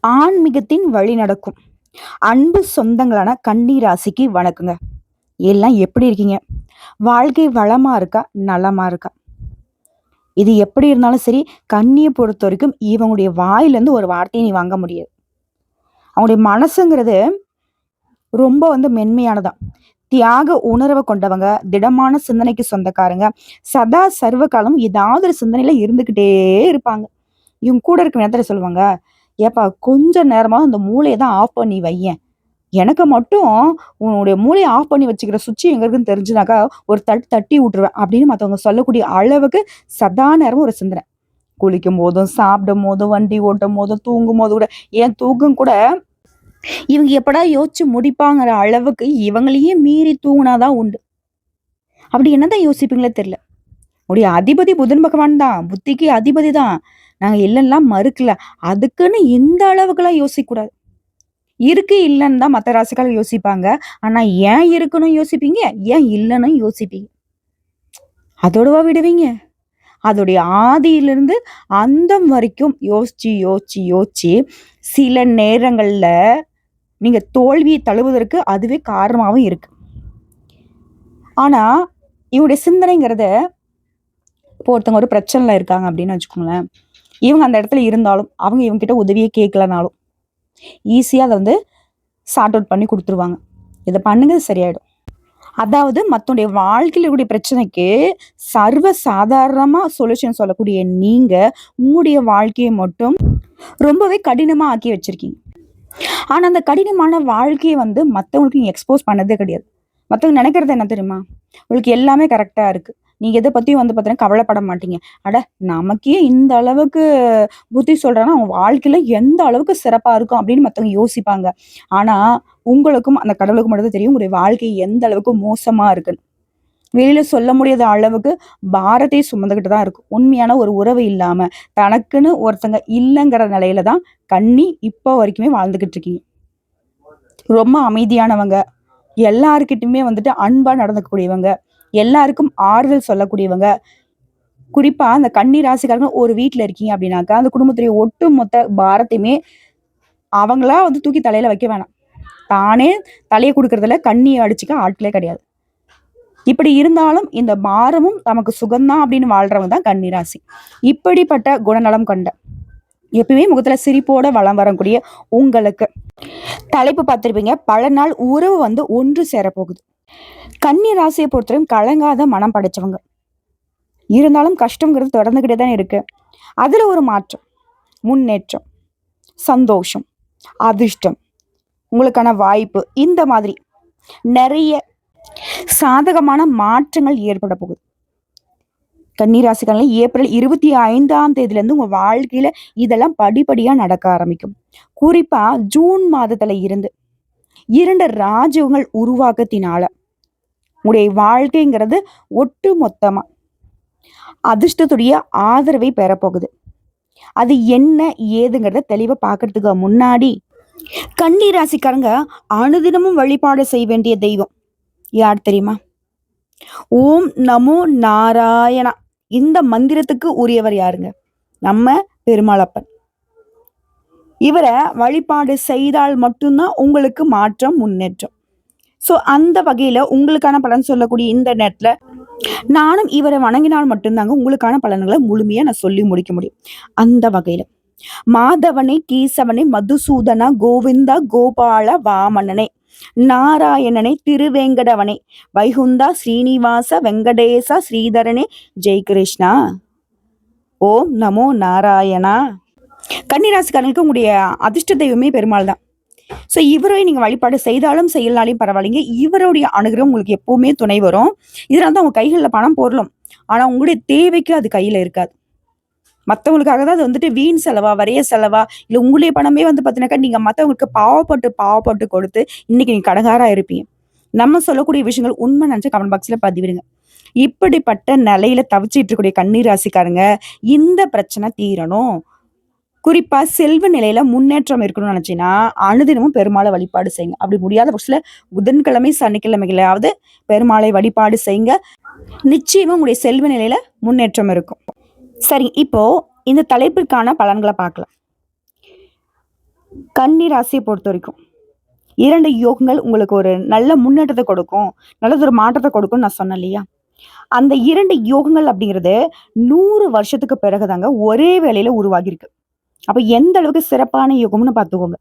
ஆன்மீகத்தின் வழி நடக்கும் அன்பு சொந்தங்களான கன்னி ராசிக்கு வணக்கங்க. எல்லாம் எப்படி இருக்கீங்க? வாழ்க்கை வளமா இருக்கா? நலமா இருக்கா? இது எப்படி இருந்தாலும் சரி, கன்னிய பொறுத்த வரைக்கும் இவங்களுடைய வாயிலிருந்து ஒரு வார்த்தையை நீ வாங்க முடியாது. அவங்களுடைய மனசுங்கிறது ரொம்ப மென்மையானதா. தியாக உணர்வ கொண்டவங்க, திடமான சிந்தனைக்கு சொந்தக்காரங்க. சதா சர்வ காலமும் ஏதாவது ஒரு சிந்தனையில இருந்துகிட்டே இருப்பாங்க. இவங்க கூட இருக்க நேரத்துல சொல்லுவாங்க, "ஏப்பா கொஞ்ச நேரமாவது அந்த மூளைய தான் ஆஃப் பண்ணி வையேன். எனக்கு மட்டும் உன்னுடைய மூளைய ஆஃப் பண்ணி வச்சுக்கிற சுவிட்ச் எங்க இருக்குன்னு தெரிஞ்சுனாக்கா, ஒரு தட்டு தட்டி விட்டுருவேன்." அப்படின்னு மத்தவங்க சொல்லக்கூடிய அளவுக்கு சதா நேரமும் ஒரு சிந்தனை. குளிக்கும்போதும், சாப்பிடும்போதும், வண்டி ஓட்டும்போதும், தூங்கும்போது கூட ஏன் தூக்கம் கூட இவங்க எப்படா யோசிச்சு முடிப்பாங்கிற அளவுக்கு இவங்களையே மீறி தூங்குனா தான் உண்டு. அப்படி என்னதான் யோசிப்பீங்களோ தெரியல. உடைய அதிபதி புதன் பகவான் தான். புத்திக்கு அதிபதி தான். நாங்க இல்லன்னுலாம் மறுக்கல. அதுக்குன்னு இந்த அளவுக்குலாம் யோசிக்கக்கூடாது. இருக்கு, இல்லன்னு தான் மத்த ராசிக்காரங்க யோசிப்பாங்க. ஆனா ஏன் இருக்குன்னு யோசிப்பீங்க? ஏன் இல்லன்னு யோசிப்பீங்க? அதோடவா விடுவீங்க? அதோடைய ஆதியிலிருந்து அந்தம் வரைக்கும் யோசிச்சு, யோசிச்சு, யோசிச்சு சில நேரங்கள்ல நீங்க தோல்வியை தழுவுவதற்கு அதுவே காரணமாவும் இருக்கு. ஆனா, இவங்களுடைய சிந்தனைங்கிறத இப்போ ஒருத்தவங்க ஒரு பிரச்சனையில இருக்காங்க அப்படின்னு வச்சுக்கோங்களேன். இவங்க அந்த இடத்துல இருந்தாலும், அவங்க இவங்க கிட்ட உதவியே கேட்கலனாலும், ஈஸியா அத சார்ட் அவுட் பண்ணி குடுத்துருவாங்க. இத பண்ணுங்க சரியாயிடும். அதாவது மத்தவங்களுடைய வாழ்க்கையில இருக்கக்கூடிய பிரச்சனைக்கு சர்வ சாதாரணமா சொல்யூஷன் சொல்லக்கூடிய நீங்க, உங்களுடைய வாழ்க்கைய மட்டும் ரொம்பவே கடினமா ஆக்கி வச்சிருக்கீங்க. ஆனா, அந்த கடினமான வாழ்க்கைய மத்தவங்களுக்கு நீங்க எக்ஸ்போஸ் பண்ணதே கிடையாது. மத்தவங்க நெனைக்கிறது என்ன தெரியுமா? உங்களுக்கு எல்லாமே கரெக்ட்டா இருக்கு. நீங்க எத பத்தியும் பார்த்தீங்கன்னா கவலைப்பட மாட்டீங்க. அட! நமக்கே இந்த அளவுக்கு புத்தி சொல்றான்னா, அவங்க வாழ்க்கையில எந்த அளவுக்கு சிறப்பா இருக்கும் அப்படின்னு மத்தவங்க யோசிப்பாங்க. ஆனா, உங்களுக்கும் அந்த கடவுளுக்கும் மட்டும் தான் தெரியும் உங்களுடைய வாழ்க்கை எந்த அளவுக்கு மோசமா இருக்குன்னு. வெளியில சொல்ல முடியாத அளவுக்கு பாரத்தை சுமந்துகிட்டு தான் இருக்கும். உண்மையான ஒரு உறவு இல்லாம, தனக்குன்னு ஒருத்தங்க இல்லங்கிற நிலையில தான் கன்னி இப்போ வரைக்குமே வாழ்ந்துகிட்டு இருக்கீங்க. ரொம்ப அமைதியானவங்க. எல்லார்கிட்டயுமே அன்பா நடந்துக்கக்கூடியவங்க. எல்லாருக்கும் ஆறுதல் சொல்லக்கூடியவங்க. குறிப்பா அந்த கன்னி ராசிக்காரங்க ஒரு வீட்ல இருக்கீங்க அப்படின்னாக்கா, அந்த குடும்பத்துடைய ஒட்டுமொத்த பாரத்தையுமே அவங்களா தூக்கி தலையில வைக்க வேணாம். தானே தலைய குடுக்குறதுல கண்ணிய அடிச்சுக்க ஆட்களே கிடையாது. இப்படி இருந்தாலும் இந்த பாரமும் நமக்கு சுகம் தான் அப்படின்னு வாழ்றவங்க தான் கன்னி ராசி. இப்படிப்பட்ட குணநலம் கொண்ட எப்பயுமே முகத்துல சிரிப்போட வலம் வரக்கூடிய உங்களுக்கு தலைப்பு பார்த்திருப்பீங்க. பல நாள் உறவு ஒன்று சேரப்போகுது. கன்னி ராசியை பொறுத்தவரைக்கும் கலங்காத மனம் படைச்சவங்க. இருந்தாலும் கஷ்டங்கிறது தொடர்ந்துகிட்டே தான் இருக்கு. அதுல ஒரு மாற்றம், முன்னேற்றம், சந்தோஷம், அதிர்ஷ்டம், உங்களுக்கான வாய்ப்பு இந்த மாதிரி நிறைய சாதகமான மாற்றங்கள் ஏற்பட போகுது. கன்னி ராசிக்காரங்க ஏப்ரல் 25ஆம் தேதியிலிருந்து உங்க வாழ்க்கையில இதெல்லாம் படிப்படியா நடக்க ஆரம்பிக்கும். குறிப்பா ஜூன் மாதத்துல இருந்து 2 ராஜ்யங்கள் உருவாக்கத்தினால உங்களுடைய வாழ்க்கைங்கிறது ஒட்டு மொத்தமா அதிர்ஷ்டத்துடைய ஆதரவை பெறப்போகுது. அது என்ன ஏதுங்கிறத தெளிவா பார்க்கறதுக்கு முன்னாடி கன்னி ராசிக்காரங்க அனுதினமும் வழிபாடு செய்ய வேண்டிய தெய்வம் யார் தெரியுமா? ஓம் நமோ நாராயணா. இந்த மந்திரத்துக்கு உரியவர் யாருங்க? நம்ம பெருமாளப்பன். இவரை வழிபாடு செய்தால் மட்டும்தான் உங்களுக்கு மாற்றம், முன்னேற்றம். ஸோ அந்த வகையில உங்களுக்கான பலன் சொல்லக்கூடிய இந்த நேரத்துல நானும் இவரை வணங்கினால் மட்டும்தாங்க உங்களுக்கான பலன்களை முழுமையா நான் சொல்லி முடிக்க முடியும். அந்த வகையில மாதவனே, கேசவனே, மதுசூதனா, கோவிந்தா, கோபால வாமனனே, நாராயணனே, திருவேங்கடவனே, வைகுந்தா, ஸ்ரீனிவாச, வெங்கடேசா, ஸ்ரீதரனே, ஜெய் கிருஷ்ணா. ஓம் நமோ நாராயணா. கன்னிராசிக்காரங்களுக்கு உங்களுடைய அதிர்ஷ்ட தெய்வமே பெருமாள் தான். ஸோ இவரை நீங்க வழிபாடு செய்தாலும் செய்யலனாலையும் பரவாயில்லைங்க. இவருடைய அனுகிரகம் உங்களுக்கு எப்பவுமே துணை வரும். இதனால தான் உங்க கைகள்ல பணம் போடலாம். ஆனா உங்களுடைய தேவைக்கு அது கையில இருக்காது. மத்தவங்களுக்காக தான் அது வீண் செலவா, வரைய செலவா, இல்ல உங்களுடைய பணமே பார்த்தீங்கன்னாக்கா, நீங்க மத்தவங்களுக்கு பாவப்பட்டு, பாவப்பட்டு கொடுத்து இன்னைக்கு நீங்க கடன்காரா இருப்பீங்க. நம்ம சொல்லக்கூடிய விஷயங்கள் உண்மை நினைச்சு கமெண்ட் பாக்ஸ்ல பதிவிடுங்க. இப்படிப்பட்ட நிலையில தவிச்சிட்டு இருக்கக்கூடிய கன்னி ராசிக்காரங்க, இந்த பிரச்சனை தீரணும். குறிப்பா செல்வ நிலையில முன்னேற்றம் இருக்கணும்னு நினைச்சீங்கன்னா, அனுதினமும் பெருமாளை வழிபாடு செய்யுங்க. அப்படி முடியாத பட்சத்துல புதன்கிழமை, சனிக்கிழமைகளாவது பெருமாளை வழிபாடு செய்யுங்க. நிச்சயமா உங்களுடைய செல்வ நிலையில முன்னேற்றம் இருக்கும். சரி, இப்போ இந்த தலைப்பிற்கான பலன்களை பார்க்கலாம். கன்னி ராசியை பொறுத்தவரைக்கும் 2 யோகங்கள் உங்களுக்கு ஒரு நல்ல முன்னேற்றத்த கொடுக்கும். நல்லதொரு மாற்றத்த கொடுக்கும்னு நான் சொன்னேன் இல்லையா? அந்த 2 யோகங்கள் அப்படிங்கிறது 100 வருஷத்துக்கு பிறகு தாங்க ஒரே வேளையில உருவாகியிருக்கு. அப்ப எந்த அளவுக்கு சிறப்பான யோகம்னு பார்த்துக்கோங்க.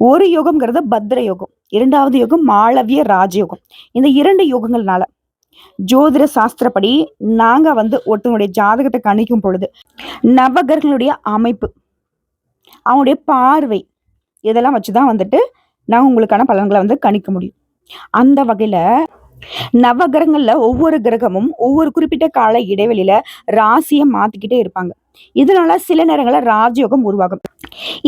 ஒரு யோகம்ங்கிறது பத்ர யோகம். 2வது யோகம் மாளவிய ராஜயோகம். இந்த 2 யோகங்கள்னால ஜோதிட சாஸ்திரப்படி நாங்க ஒருத்தவங்களுடைய ஜாதகத்த கணிக்கும் பொழுது, நவகிரகங்களுடைய அமைப்பு, அவங்களுடைய பார்வை இதெல்லாம் வச்சு தான் நான் உங்களுக்கான பலன்கள கணிக்க முடியும். அந்த வகையில நவகிரகங்கள்ல ஒவ்வொரு கிரகமும் ஒவ்வொரு குறிப்பிட்ட கால இடைவெளியில ராசிய மாத்திக்கிட்டே இருப்பாங்க. இதனால சில நேரங்கள்ல ராஜயோகம் உருவாகும்.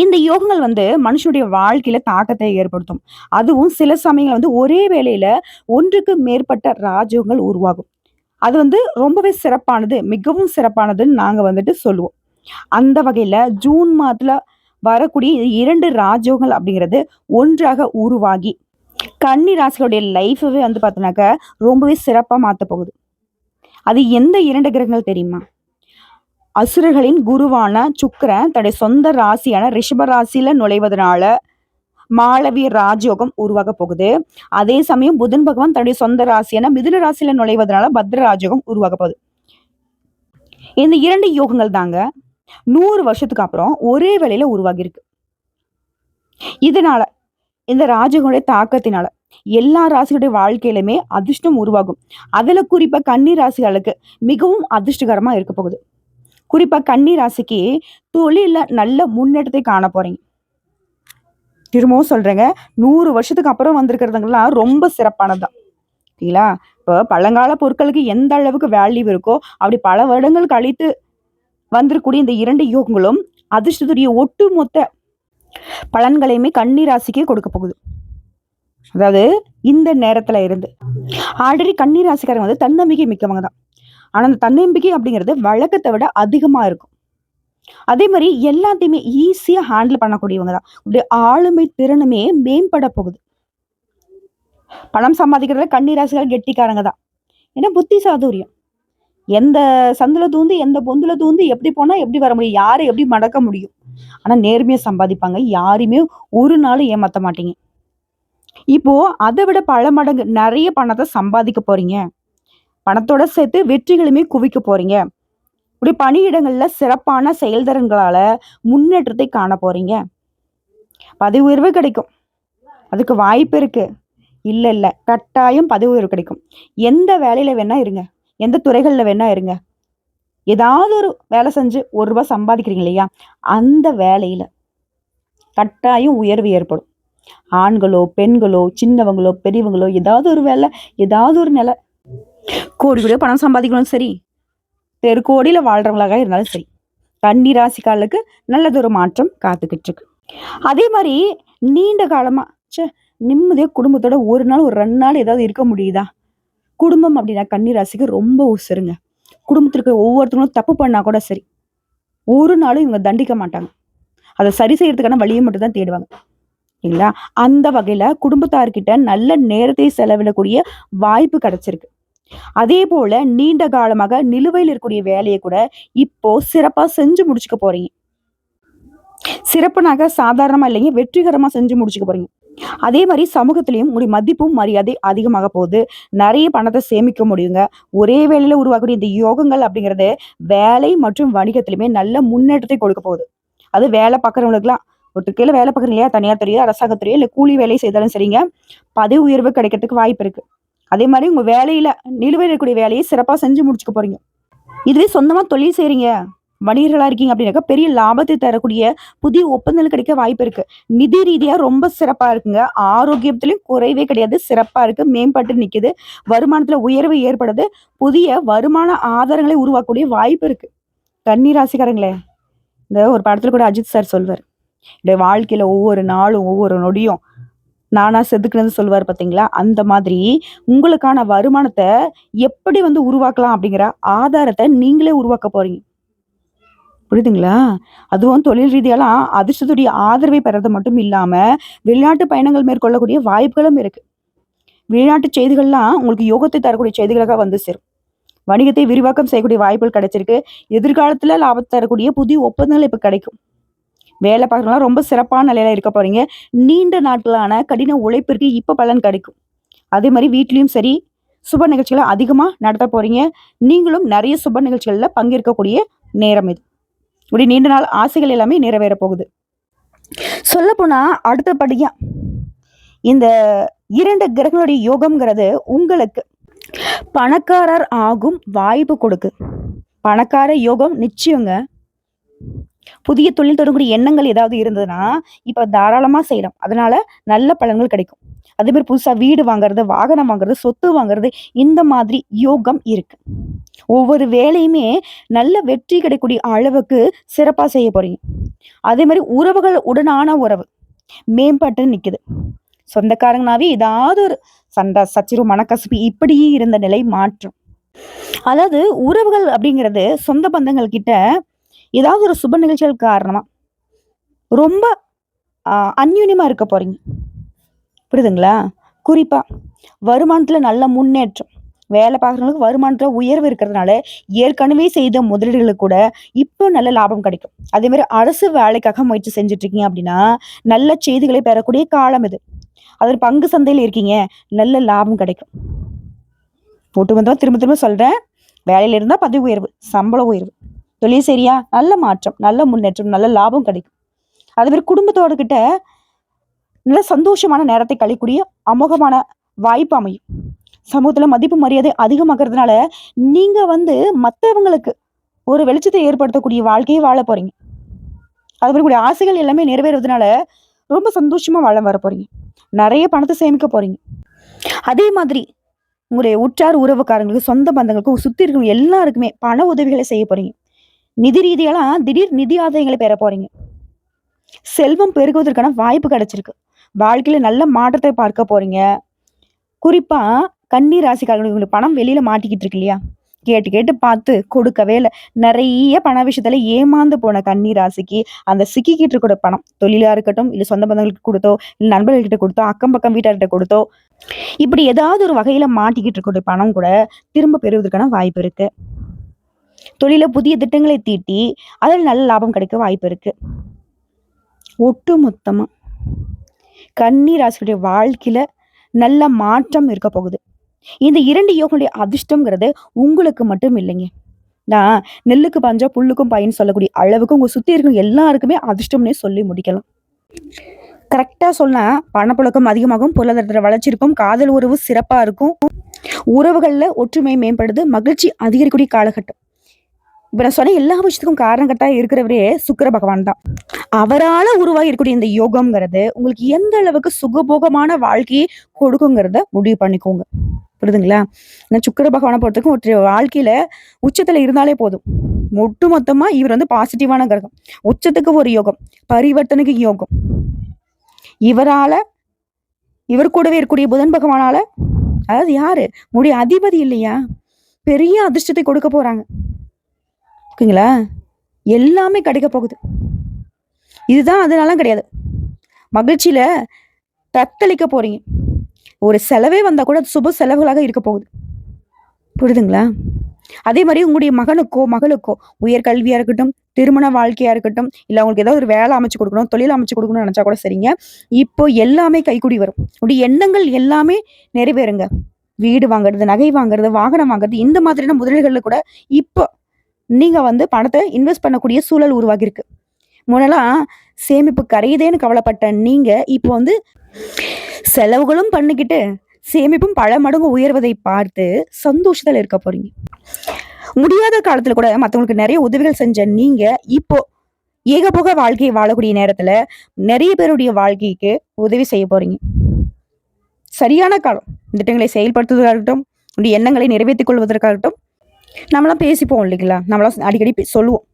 இந்த யோகங்கள் மனுஷனுடைய வாழ்க்கையில தாக்கத்தை ஏற்படுத்தும். அதுவும் சில சமயங்கள்ல ஒரே வேளையில ஒன்றுக்கு மேற்பட்ட ராஜயோகங்கள் உருவாகும். அது ரொம்பவே சிறப்பானது, மிகவும் சிறப்பானதுன்னு நாங்க சொல்லுவோம். அந்த வகையில ஜூன் மாதத்துல வரக்கூடிய 2 ராஜயோகங்கள் அப்படிங்கிறது ஒன்றாக உருவாகி கன்னி ராசிகளுடைய லைஃபவே பார்த்தோம்னாக்க ரொம்பவே சிறப்பா மாத்தப் போகுது. அது எந்த 2 கிரகங்கள் தெரியுமா? அசுரர்களின் குருவான சுக்கிரன் தன்னுடைய சொந்த ராசியான ரிஷப ராசியில நுழைவதனால மாளவிய ராஜயோகம் உருவாக போகுது. அதே சமயம் புதன் பகவான் தன்னுடைய சொந்த ராசியான மிதுன ராசியில நுழைவதனால பத்ர ராஜயோகம் உருவாக போகுது. இந்த 2 யோகங்கள் தாங்க 100 வருஷத்துக்கு அப்புறம் ஒரே வேளையில உருவாகி இருக்கு. இதனால இந்த ராஜயோகங்களுடைய தாக்கத்தினால எல்லா ராசிகளுடைய வாழ்க்கையிலுமே அதிர்ஷ்டம் உருவாகும். அதுல குறிப்பா கன்னி ராசிகளுக்கு மிகவும் அதிர்ஷ்டகரமா இருக்க போகுது. குறிப்பா கன்னி ராசிக்கு தொழில்ல நல்ல முன்னேற்றத்தை காண போறீங்க. திரும்பவும் சொல்றேங்க, 100 வருஷத்துக்கு அப்புறம் வந்திருக்கிறதுங்கலாம் ரொம்ப சிறப்பானதுதான். சரிங்களா? இப்போ பழங்கால பொருட்களுக்கு எந்த அளவுக்கு வேல்யூ இருக்கோ, அப்படி பல வருடங்கள் கழித்து வந்திருக்கக்கூடிய இந்த 2 யோகங்களும் அதிர்ஷ்டத்துடைய ஒட்டுமொத்த பலன்களையுமே கன்னி ராசிக்கே கொடுக்க போகுது. அதாவது இந்த நேரத்துல இருந்து ஆல்ரெடி கன்னி ராசிக்காரங்க தன்னம்பிக்கை மிக்கவங்க தான். ஆனா அந்த தன்னம்பிக்கை அப்படிங்கிறது வழக்கத்தை விட அதிகமா இருக்கும். அதே மாதிரி எல்லாத்தையுமே ஈஸியா ஹேண்டில் பண்ணக்கூடியவங்க தான். உடைய ஆளுமை திறனுமே மேம்பட போகுது. பணம் சம்பாதிக்கிறதுல கன்னி ராசிக்காரர் கெட்டிக்காரங்க தான். ஏன்னா புத்தி சாதுரியம். எந்த சந்துல தூந்து எந்த பொந்துல தூந்து எப்படி போனா எப்படி வர முடியும், யாரை எப்படி மடக்க முடியும். ஆனா நேர்மையா சம்பாதிப்பாங்க. யாரையுமே ஒரு நாள் ஏமாத்த மாட்டீங்க. இப்போ அதை விட பல மடங்கு நிறைய பணத்தை சம்பாதிக்க போறீங்க. பணத்தோட சேர்த்து வெற்றிகளுமே குவிக்க போறீங்க. இப்படி பணியிடங்கள்ல சிறப்பான செயல்திறன்களால முன்னேற்றத்தை காண போறீங்க. பதவி உயர்வு கிடைக்கும். அதுக்கு வாய்ப்பு இருக்கு. இல்ல இல்ல கட்டாயம் பதவி உயர்வு கிடைக்கும். எந்த வேலையில வேணா இருங்க, எந்த துறைகள்ல வேணா இருங்க, ஏதாவது ஒரு வேலை செஞ்சு ₹1 சம்பாதிக்கிறீங்க இல்லையா, அந்த வேலையில கட்டாயம் உயர்வு ஏற்படும். ஆண்களோ பெண்களோ சின்னவங்களோ பெரியவங்களோ ஏதாவது ஒரு வேலை, ஏதாவது ஒரு நிலை, கோடி கோடியோ பணம் சம்பாதிக்கணும் சரி, தெருக்கோடியில வாழ்றவங்களாக இருந்தாலும் சரி, கன்னி ராசிக்காரர்களுக்கு நல்லதொரு மாற்றம் காத்துக்கிட்டு இருக்கு. அதே மாதிரி நீண்ட காலமா நிம்மதியா குடும்பத்தோட ஒரு நாள் ஒரு 2 நாள் ஏதாவது இருக்க முடியுதா? குடும்பம் அப்படின்னா கன்னி ராசிக்கு ரொம்ப உசுருங்க. குடும்பத்திற்கு ஒவ்வொருத்தரும் தப்பு பண்ணா கூட சரி, ஒரு நாளும் இவங்க தண்டிக்க மாட்டாங்க. அதை சரி செய்யறதுக்கான வழியை மட்டும் தான் தேடுவாங்க. இல்லைங்களா? அந்த வகையில குடும்பத்தார்கிட்ட நல்ல நேரத்தை செலவிடக்கூடிய வாய்ப்பு கிடைச்சிருக்கு. அதே போல நீண்ட காலமாக நிலுவையில் இருக்கக்கூடிய வேலையை கூட இப்போ சிறப்பா செஞ்சு முடிச்சுக்க போறீங்க. சிறப்புனாக சாதாரணமா இல்லைங்க, வெற்றிகரமா செஞ்சு முடிச்சுக்க போறீங்க. அதே மாதிரி சமூகத்திலையும் உங்களுடைய மதிப்பும் மரியாதை அதிகமாக போகுது. நிறைய பணத்தை சேமிக்க முடியுங்க. ஒரே வேலையில உருவாக்கக்கூடிய இந்த யோகங்கள் அப்படிங்கிறது வேலை மற்றும் வணிகத்திலுமே நல்ல முன்னேற்றத்தை கொடுக்க போகுது. அது வேலை பார்க்குறவங்களுக்குலாம் ஒருத்தர் கீழே வேலை பார்க்குறீங்க இல்லையா, தனியார் துறையோ அரசாங்கத்துறையோ இல்லை கூலி வேலை செய்தாலும் சரிங்க, பதவி உயர்வு கிடைக்கிறதுக்கு வாய்ப்பு இருக்கு. அதே மாதிரி உங்க வேலையில நிலுவையில் இருக்கக்கூடிய வேலையை சிறப்பா செஞ்சு முடிச்சுக்க போறீங்க. இதுவே சொந்தமா தொழில் செய்றீங்க, வணிகர்களா இருக்கீங்க அப்படின்னாக்கா பெரிய லாபத்தை தரக்கூடிய புதிய ஒப்பந்தங்கள் கிடைக்க வாய்ப்பு இருக்கு. நிதி ரீதியா ரொம்ப சிறப்பா இருக்குங்க. ஆரோக்கியத்திலயும் குறைவே கிடையாது, சிறப்பா இருக்கு, மேம்பட்டு நிக்குது. வருமானத்துல உயர்வு ஏற்படுது. புதிய வருமான ஆதாரங்களை உருவாக்கக்கூடிய வாய்ப்பு இருக்கு. கன்னி ராசிக்காரங்களே, இந்த ஒரு படத்துல கூட அஜித் சார் சொல்வார், என்னுடைய வாழ்க்கையில ஒவ்வொரு நாளும் ஒவ்வொரு நொடியும் நானா செதுக்குனது சொல்லுவார் பார்த்தீங்களா? அந்த மாதிரி உங்களுக்கான வருமானத்த எப்படி உருவாக்கலாம் அப்படிங்கிற ஆதாரத்த நீங்களே உருவாக்க போறீங்க. புரியுதுங்களா? அதுவும் தொழில் ரீதியாலாம் அதிர்ஷ்டத்துடைய ஆதரவை பெறது மட்டும் இல்லாம, வெளிநாட்டு பயணங்கள் மேற்கொள்ளக்கூடிய வாய்ப்புகளும் இருக்கு. வெளிநாட்டு செய்திகள்லாம் உங்களுக்கு யோகத்தை தரக்கூடிய செய்திகளாக சேரும். வணிகத்தை விரிவாக்கம் செய்யக்கூடிய வாய்ப்புகள் கிடைச்சிருக்கு. எதிர்காலத்துல லாபத்தை தரக்கூடிய புதிய ஒப்பந்தங்கள் இப்ப கிடைக்கும். வேலை பார்க்குறவங்களாம் ரொம்ப சிறப்பான நிலையில இருக்க போறீங்க. நீண்ட நாட்களான கடின உழைப்பிற்கு இப்ப பலன் கிடைக்கும். அதே மாரி வீட்லயும் சரி, சுப நிகழ்ச்சிகள அதிகமா நடத்த போறீங்க. நீங்களும் நெறைய சுப நிகழ்ச்சிகள்ல பங்கேற்கக்கூடிய நேரம் இது. உங்களுடைய நீண்ட நாள் ஆசைகள் எல்லாமே நிறைவேற போகுது. சொல்லப்போனா அடுத்தபடியா இந்த 2 கிரகங்களுடைய யோகம்ங்கிறது உங்களுக்கு பணக்காரர் ஆகும் வாய்ப்பு கொடுக்கு. பணக்கார யோகம் நிச்சயங்க. புதிய தொழில் தொடங்கக்கூடிய எண்ணங்கள் ஏதாவது இருந்ததுன்னா, இப்ப தாராளமா செய்யலாம். அதனால நல்ல பலன்கள் கிடைக்கும். அதே மாரி புதுசா வீடு வாங்குறது, வாகனம் வாங்குறது, சொத்து வாங்குறது இந்த மாதிரி யோகம் இருக்கு. ஒவ்வொரு வேலையுமே நல்ல வெற்றி கிடைக்கக்கூடிய அளவுக்கு சிறப்பா செய்ய போறீங்க. அதே மாரி உறவுகள் உடனான உறவு மேம்பட்டு நிக்குது. சொந்தக்காரங்கனாவே ஏதாவது ஒரு சண்டை, சச்சரவு, மனக்கசப்பு இப்படியே இருந்த நிலை மாற்றும். அதாவது உறவுகள் அப்படிங்கிறது சொந்த பந்தங்கள் கிட்ட ஏதாவது ஒரு சுப நிகழ்ச்சிகள் காரணமா ரொம்ப அந்யூன்யமா இருக்க போறீங்க. புரியுதுங்களா? குறிப்பா வருமானத்துல நல்ல முன்னேற்றம். வேலை பார்க்குறவங்களுக்கு வருமானத்துல உயர்வு இருக்கிறதுனால, ஏற்கனவே செய்த முதலீடுகளுக்கு கூட இப்போ நல்ல லாபம் கிடைக்கும். அதே மாரி அரசு வேலைக்காக முயற்சி செஞ்சுட்டு இருக்கீங்க அப்படின்னா, நல்ல செய்திகளை பெறக்கூடிய காலம் இது. அதில் பங்கு சந்தையில இருக்கீங்க, நல்ல லாபம் கிடைக்கும். ஒட்டுமொத்தமா திரும்ப திரும்ப சொல்றேன். வேலையில இருந்தா பதவி உயர்வு, சம்பள உயர்வு. தொழில் சரியா? நல்ல மாற்றம், நல்ல முன்னேற்றம், நல்ல லாபம் கிடைக்கும். அதே மாரி குடும்பத்தோட கிட்ட நல்ல சந்தோஷமான நேரத்தை கழிக்கக்கூடிய அமோகமான வாய்ப்பு அமையும். சமூகத்துல மதிப்பு மரியாதை அதிகமாகறதுனால, நீங்க மத்தவங்களுக்கு ஒரு வெளிச்சத்தை ஏற்படுத்தக்கூடிய வாழ்க்கையை வாழ போறீங்க. அது மாரி உங்களுடைய ஆசைகள் எல்லாமே நிறைவேறுவதனால, ரொம்ப சந்தோஷமா வாழ வர போறீங்க. நெறைய பணத்த சேமிக்க போறீங்க. அதே மாதிரி உங்களுடைய உற்றார் உறவுக்காரங்களுக்கு, சொந்த பந்தங்களுக்கு, சுத்தி இருக்கிறவங்க எல்லாருக்குமே பண உதவிகளை செய்ய போறீங்க. நிதி ரீதியாலாம் திடீர் நிதி ஆதாயங்களை பெற போறீங்க. செல்வம் பெருகுவதற்கான வாய்ப்பு கிடைச்சிருக்கு. வாழ்க்கையில நல்ல மாற்றத்தை பார்க்க போறீங்க. குறிப்பா கன்னி ராசிக்காரங்களுக்கு உங்களுக்கு பணம் வெளியில மாட்டிக்கிட்டு இருக்கு இல்லையா? கேட்டு கேட்டு பார்த்து கொடுக்கவே இல்ல. நெறைய பண விஷயத்துல ஏமாந்து போன கன்னி ராசிக்கு, அந்த சிக்கிக்கிட்டு இருக்கிற பணம், தொழிலா இருக்கட்டும், இல்ல சொந்த பந்தங்களுக்கு குடுத்தோ, இல்ல நண்பர்கள்கிட்ட குடுத்தோ, அக்கம் பக்கம் வீட்டார்கிட்ட குடுத்தோ, இப்படி ஏதாவது ஒரு வகையில மாட்டிக்கிட்டு இருக்கக்கூடிய பணம் கூட திரும்ப பெறுவதற்கான வாய்ப்பு இருக்கு. தொழில புதிய திட்டங்களை தீட்டி, அதில் நல்ல லாபம் கிடைக்க வாய்ப்பு இருக்கு. ஒட்டு மொத்தமா கன்னி ராசியுடைய வாழ்க்கையில நல்ல மாற்றம் இருக்க போகுது. இந்த 2 யோகங்களுடைய அதிர்ஷ்டம்ங்கிறது உங்களுக்கு மட்டும் இல்லைங்க. நான் நெல்லுக்கு பாஞ்சா புல்லுக்கும் பாயுன்னு சொல்லக்கூடிய அளவுக்கு உங்க சுத்தி இருக்கிற எல்லாருக்குமே அதிர்ஷ்டம்னே சொல்லி முடிக்கலாம். கரெக்ட்டா சொன்னா பணப்புழக்கம் அதிகமாகும், பொருளாதாரத்துல வளர்ச்சி இருக்கும், காதல் உறவு சிறப்பா இருக்கும், உறவுகள்ல ஒற்றுமை மேம்படுது, மகிழ்ச்சி அதிகரிக்கக்கூடிய காலகட்டம். இப்ப நான் சொன்ன எல்லா விஷயத்துக்கும் காரணகர்த்தா இருக்கிறவரே சுக்கிர பகவான் தான். அவரால உருவாகி இருக்கக்கூடிய இந்த யோகம்ங்கிறது உங்களுக்கு எந்த அளவுக்கு சுகபோகமான வாழ்க்கையை கொடுக்குங்கிறத முடிவு பண்ணிக்கோங்க. புரியுதுங்களா? ஏன்னா சுக்கிர பகவானை பொறுத்தவரைக்கும் ஒரு வாழ்க்கையில உச்சத்துல இருந்தாலே போதும். ஒட்டுமொத்தமா இவர் பாசிட்டிவான கிரகம். உச்சத்துக்கு ஒரு யோகம், பரிவர்த்தனைக்கு யோகம். இவரால இவர் கூடவே இருக்கக்கூடிய புதன் பகவானால, அதாவது யாரு? உங்களுடைய அதிபதி இல்லையா? பெரிய அதிர்ஷ்டத்தை கொடுக்க போறாங்க. ஓகேங்களா? எல்லாமே கிடைக்க போகுது. இதுதான் அதனாலாம் கிடையாது. மகிழ்ச்சியில தத்தளிக்க போறீங்க. ஒரு செலவே வந்தா கூட அது சுப செலவுகளாக இருக்க போகுது. புரியுதுங்களா? அதே மாரி உங்களுடைய மகனுக்கோ, மகளுக்கோ உயர்கல்வியா இருக்கட்டும், திருமண வாழ்க்கையா இருக்கட்டும், இல்ல அவங்களுக்கு ஏதாவது ஒரு வேலை அமைச்சு குடுக்கணும், தொழில் அமைச்சு குடுக்கணும்னு நெனச்சா கூட சரிங்க. இப்போ எல்லாமே கைக்கூடி வரும். உங்களுடைய எண்ணங்கள் எல்லாமே நிறைவேறுங்க. வீடு வாங்குறது, நகை வாங்குறது, வாகனம் வாங்குறது இந்த மாதிரியான முதலீடுகள்ல கூட இப்போ நீங்க பணத்த இன்வெஸ்ட் பண்ணக்கூடிய சூழல் உருவாகியிருக்கு. முன்னலாம் சேமிப்பு கரையுதேன்னு கவலைப்பட்ட நீங்க, இப்போ செலவுகளும் பண்ணிக்கிட்டு, சேமிப்பும் பல மடங்கு உயர்வதை பார்த்து சந்தோஷத்துல இருக்க போறீங்க. முடியாத காலத்துல கூட மத்தவங்களுக்கு நெறைய உதவிகள் செஞ்ச நீங்க, இப்போ ஏகபோக வாழ்க்கையை வாழக்கூடிய நேரத்துல, நெறைய பேருடைய வாழ்க்கைக்கு உதவி செய்ய போறீங்க. சரியான காலம். திட்டங்களை செயல்படுத்துவதா இருக்கட்டும், உங்களுடைய எண்ணங்களை நிறைவேற்றிக் கொள்வதற்காகட்டும், நம்மலாம் பேசிப்போம் இல்லைங்களா? நம்மலாம் அடிக்கடி சொல்லுவோம்.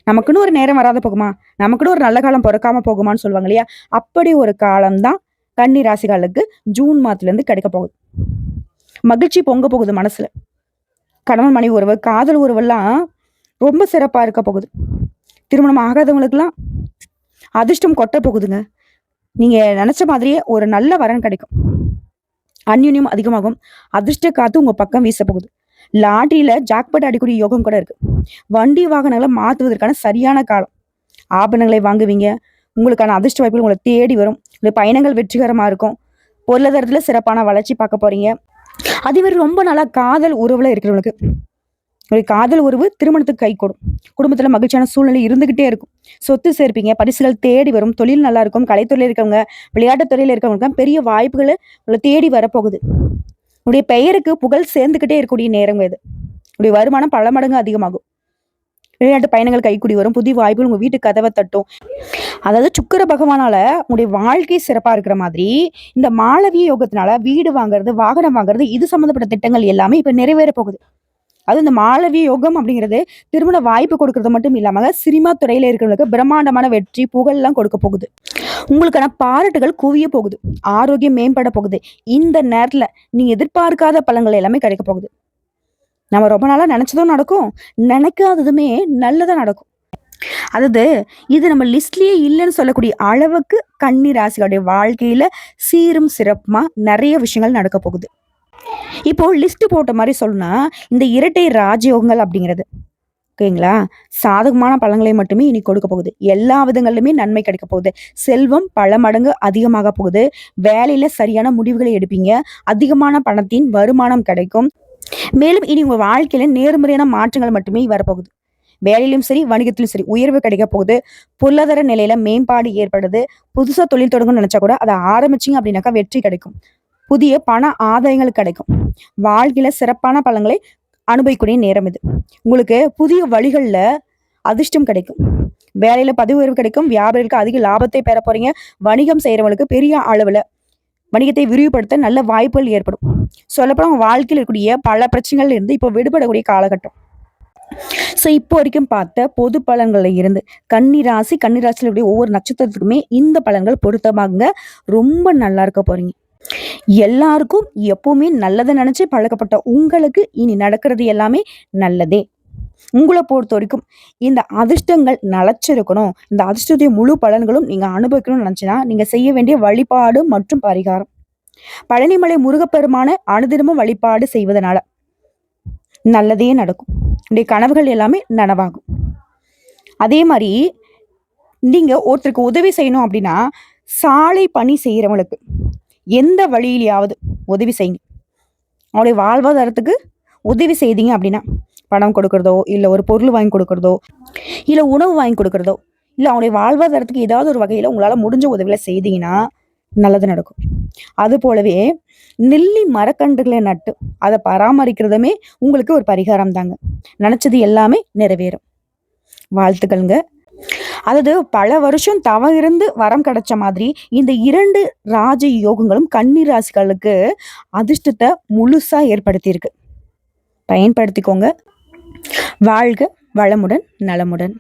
நமக்குன்னு ஒரு நேரம் வராத போகுமா? நமக்குன்னு ஒரு நல்ல காலம் பொறக்காம போகுமான்னு சொல்லுவாங்க இல்லையா? அப்படி ஒரு காலம் தான் கன்னி ராசிகளுக்கு ஜூன் மாதத்துலேருந்து கிடைக்க போகுது. மகிழ்ச்சி பொங்க போகுது மனசுல. கணவன் மனைவி உறவு, காதல் உறவெல்லாம் ரொம்ப சிறப்பா இருக்க போகுது. திருமணம் ஆகாதவங்களுக்குலாம் அதிர்ஷ்டம் கொட்ட போகுதுங்க. நீங்க நினைச்ச மாதிரியே ஒரு நல்ல வரன் கிடைக்கும். அந்யுன்யம் அதிகமாகும். அதிர்ஷ்ட காத்து உங்க பக்கம் வீச போகுது. லாட்டரியில ஜாக்பாட் அடிக்கூடிய யோகம் கூட இருக்கு. வண்டி வாகனங்களை மாத்துவதற்கான சரியான காலம். ஆபரணங்களை வாங்குவீங்க. உங்களுக்கான அதிர்ஷ்ட வாய்ப்புகள் உங்களை தேடி வரும். உங்களுடைய பயணங்கள் வெற்றிகரமா இருக்கும். பொருளாதாரத்துல சிறப்பான வளர்ச்சி பார்க்க போறீங்க. அதே மாதிரி ரொம்ப நாளா காதல் உறவுல இருக்கிறவங்களுக்கு ஒரு காதல் உறவு திருமணத்துக்கு கைகூடும். குடும்பத்துல மகிழ்ச்சியான சூழ்நிலை இருந்துகிட்டே இருக்கும். சொத்து சேர்ப்பீங்க, பரிசுகள் தேடி வரும், தொழில் நல்லா இருக்கும். கலைத்துறையில இருக்கவங்க, விளையாட்டுத் துறையில இருக்கவங்களுக்கு பெரிய வாய்ப்புகள் உங்களை தேடி வரப்போகுது. உங்களுடைய பெயருக்கு புகழ் சேர்ந்துகிட்டே இருக்கக்கூடிய நேரம் இது. உங்களுடைய வருமானம் பல மடங்கு அதிகமாகும். வெளிநாட்டு பயணங்கள் கைக்கூடி வரும். புதிய வாய்ப்புகள் உங்க வீட்டு கதவை தட்டும். அதாவது சுக்கிர பகவானால உங்களுடைய வாழ்க்கை சிறப்பா இருக்கிற மாதிரி, இந்த மாளவிய யோகத்தினால வீடு வாங்குறது, வாகனம் வாங்குறது, இது சம்பந்தப்பட்ட திட்டங்கள் எல்லாமே இப்ப நிறைவேற போகுது. அது இந்த மாளவிய யோகம் அப்படிங்கிறது திருமண வாய்ப்பு கொடுக்கறது மட்டும் இல்லாம சினிமா துறையில இருக்கிறவங்களுக்கு பிரம்மாண்டமான வெற்றி புகழ் எல்லாம் கொடுக்க போகுது. உங்களுக்கான பாராட்டுகள் குவிய போகுது. ஆரோக்கியம் மேம்பட போகுது. இந்த நேரத்துல நீங்க எதிர்பார்க்காத பலன்கள் எல்லாமே கிடைக்க போகுது. நம்ம ரொம்ப நாளா நினைச்சதும் நடக்கும், நினைக்காததுமே நல்லதா நடக்கும். அதாவது இது நம்ம லிஸ்ட்லயே இல்லைன்னு சொல்லக்கூடிய அளவுக்கு கன்னி ராசிகளுடைய வாழ்க்கையில சீரும் சிறப்புமா நிறைய விஷயங்கள் நடக்க போகுது. இப்போ லிஸ்ட் போட்ட மாதிரி சொல்லணும்னா, இந்த இரட்டை ராஜயோகங்கள் அப்படிங்கிறது ஓகேங்களா, சாதகமான பலன்களை மட்டுமே இனி கொடுக்க போகுது. எல்லா விதங்களிலுமே நன்மை கிடைக்க போகுது. செல்வம் பல மடங்கு அதிகமாக போகுது. வேலையில சரியான முடிவுகளை எடுப்பீங்க. அதிகமான பணத்தின் வருமானம் கிடைக்கும். மேலும் இனி உங்க வாழ்க்கையில நேர்மறையான மாற்றங்கள் மட்டுமே வரப்போகுது. வேலையிலும் சரி, வணிகத்திலும் சரி உயர்வு கிடைக்க போகுது. பொருளாதார நிலையில மேம்பாடு ஏற்படுது. புதுசா தொழில் தொடங்கணும்னு நினைச்சா கூட அதை ஆரம்பிச்சிங்க அப்படின்னாக்கா வெற்றி கிடைக்கும். புதிய பண ஆதாயங்கள் கிடைக்கும். வாழ்க்கையில சிறப்பான பலன்களை அனுபவிக்கூடிய நேரம் இது. உங்களுக்கு புதிய வழிகள்ல அதிர்ஷ்டம் கிடைக்கும். வேலையில பதவி உயர்வு கிடைக்கும். வியாபாரிகளுக்கு அதிக லாபத்தை பெற போறீங்க. வணிகம் செய்யறவங்களுக்கு பெரிய அளவுல வணிகத்தை விரிவுபடுத்த நல்ல வாய்ப்புகள் ஏற்படும். சொல்லப்போனா வாழ்க்கையில் இருக்கக்கூடிய பல பிரச்சனைகள்ல இருந்து இப்போ விடுபடக்கூடிய காலகட்டம். ஸோ இப்போ வரைக்கும் பார்த்த பொது பலன்கள்ல இருந்து கன்னி ராசியில ஒவ்வொரு நட்சத்திரத்துக்குமே இந்த பலன்கள் பொருத்தமாகுங்க. ரொம்ப நல்லா இருக்க போறீங்க. எல்லாருக்கும் எப்பவுமே நல்லதை நினைச்சு பழக்கப்பட்ட உங்களுக்கு இனி நடக்கிறது எல்லாமே நல்லதே. உங்களை பொறுத்த வரைக்கும் இந்த அதிர்ஷ்டங்கள் நிலைச்சிருக்கணும், இந்த அதிர்ஷ்டத்துடைய முழு பலன்களும் நீங்க அனுபவிக்கணும்னு நினைச்சுன்னா நீங்க செய்ய வேண்டிய வழிபாடு மற்றும் பரிகாரம், பழனிமலை முருகப்பெருமான அனுதினமும் வழிபாடு செய்வதனால நல்லதே நடக்கும். உங்களுடைய கனவுகள் எல்லாமே நனவாகும். அதே மாதிரி நீங்க ஒருத்தருக்கு உதவி செய்யணும் அப்படின்னா, சாலை பணி செய்யறவங்களுக்கு எந்த வழியிலையாவது உதவி செய்யுங்க. அவருடைய வாழ்வாதாரத்துக்கு உதவி செய்தீங்க அப்படின்னா, பணம் கொடுக்கறதோ, இல்லை ஒரு பொருள் வாங்கி கொடுக்கறதோ, இல்லை உணவு வாங்கி கொடுக்கறதோ, இல்லை அவங்களுடைய வாழ்வாதாரத்துக்கு ஏதாவது ஒரு வகையில் உங்களால் முடிஞ்ச உதவிகளை செய்தீங்கன்னா நல்லது நடக்கும். அது போலவே நெல்லி மரக்கன்றுகளை நட்டு அதை பராமரிக்கிறதுமே உங்களுக்கு ஒரு பரிகாரம் தாங்க. நினைச்சது எல்லாமே நிறைவேறும். வாழ்த்துக்கள்ங்க. அதாவது பல வருஷம் தவம் இருந்து வரம் கிடைச்ச மாதிரி இந்த 2 ராஜ யோகங்களும் கன்னி ராசிகளுக்கு அதிர்ஷ்டத்தை முழுசா ஏற்படுத்தியிருக்கு. பயன்படுத்திக்கோங்க. வாழ்க வளமுடன், நலமுடன்.